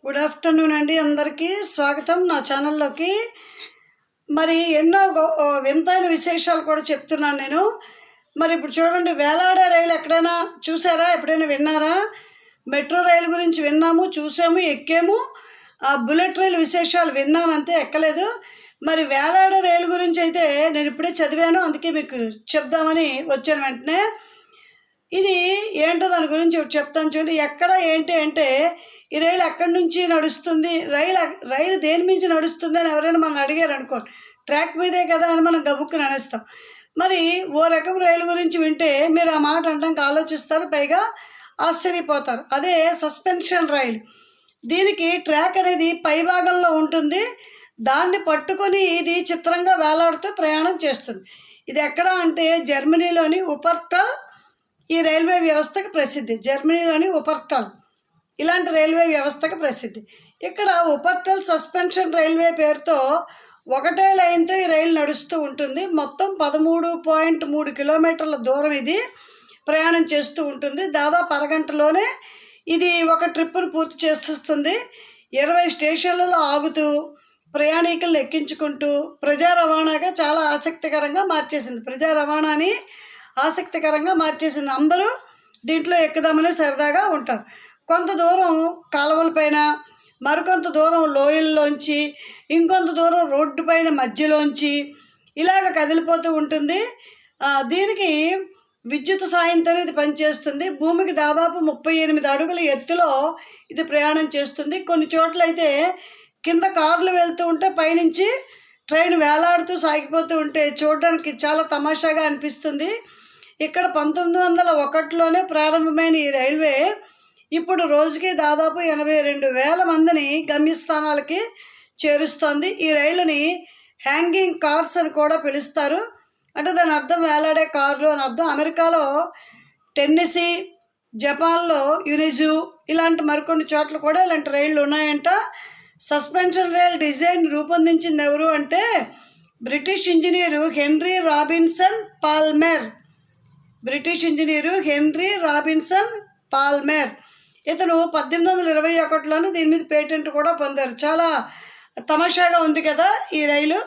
Good afternoon అండి. అందరికీ స్వాగతం నా ఛానల్లోకి. మరి ఎన్నో వింతైన విశేషాలు కూడా చెప్తున్నాను నేను. మరి ఇప్పుడు చూడండి, వేలాడే రైలు ఎక్కడైనా చూసారా? ఎప్పుడైనా విన్నారా? మెట్రో రైలు గురించి విన్నాము, చూసాము, ఎక్కాము. బుల్లెట్ రైలు విశేషాలు విన్నాను అంతే, ఎక్కలేదు. మరి వేలాడే రైలు గురించి అయితే నేను ఇప్పుడే చదివాను, అందుకే మీకు చెప్దామని వచ్చాను వెంటనే. ఇది ఏంటో దాని గురించి చెప్తాను చూడండి. ఎక్కడ ఏంటి అంటే, ఈ రైలు ఎక్కడి నుంచి నడుస్తుంది, రైలు దేని నుంచి నడుస్తుంది అని ఎవరైనా మనం అడిగారు అనుకోండి, ట్రాక్ మీదే కదా అని మనం గబుక్కుని అనేస్తాం. మరి ఓ రకం రైలు గురించి వింటే మీరు ఆ మాట అనడానికి ఆలోచిస్తారు, పైగా ఆశ్చర్యపోతారు. అదే సస్పెన్షన్ రైలు. దీనికి ట్రాక్ అనేది పై భాగంలో ఉంటుంది. దాన్ని పట్టుకొని ఇది చిత్రంగా వేలాడుతూ ప్రయాణం చేస్తుంది. ఇది ఎక్కడ అంటే జర్మనీలోని ఉపర్టల్ ఈ రైల్వే వ్యవస్థకు ప్రసిద్ధి. జర్మనీలోని ఉపర్టల్ ఇలాంటి రైల్వే వ్యవస్థకు ప్రసిద్ధి. ఇక్కడ ఉపర్టల్ సస్పెన్షన్ రైల్వే పేరుతో ఒకటే లైన్తో ఈ రైలు నడుస్తూ ఉంటుంది. మొత్తం 13.3 కిలోమీటర్ల దూరం ఇది ప్రయాణం చేస్తూ ఉంటుంది. దాదాపు అరగంటలోనే ఇది ఒక ట్రిప్పును పూర్తి చేస్తుంది. 20 స్టేషన్లలో ఆగుతూ ప్రయాణికులను ఎక్కించుకుంటూ ప్రజా రవాణాగా చాలా ఆసక్తికరంగా మార్చేసింది. ప్రజా రవాణాని ఆసక్తికరంగా మార్చేసింది. అందరూ దీంట్లో ఎక్కుదామని సరదాగా ఉంటారు. కొంత దూరం కాలువలపైన, మరికొంత దూరం లోయల్లోంచి, ఇంకొంత దూరం రోడ్డు పైన మధ్యలోంచి ఇలాగ కదిలిపోతూ ఉంటుంది. దీనికి విద్యుత్ సాయంతో ఇది పనిచేస్తుంది. భూమికి దాదాపు 38 అడుగుల ఎత్తులో ఇది ప్రయాణం చేస్తుంది. కొన్ని చోట్ల అయితే కింద కార్లు వెళ్తూ ఉంటే పైనుంచి ట్రైన్ వేలాడుతూ సాగిపోతూ ఉంటే చూడడానికి చాలా తమాషాగా అనిపిస్తుంది. ఇక్కడ 1901లోనే ప్రారంభమైన ఈ రైల్వే ఇప్పుడు రోజుకి దాదాపు 82,000 మందిని గమ్యస్థానాలకి చేరుస్తోంది. ఈ రైలుని హ్యాంగింగ్ కార్స్ అని కూడా పిలుస్తారు. అంటే దాని అర్థం వేలాడే కార్లు అని అర్థం. అమెరికాలో టెన్నెసీ, జపాన్లో యునిజు ఇలాంటి మరికొన్ని చోట్ల కూడా ఇలాంటి రైళ్ళు ఉన్నాయంట. సస్పెన్షన్ రైల్ డిజైన్ రూపొందించింది ఎవరు అంటే British engineer Henry Robinson Palmer. British engineer Henry Robinson Palmer. ఇతను 1821లోనే దీని మీద పేటెంట్ కూడా పొందారు. చాలా తమాషాగా ఉంది కదా ఈ రైలు.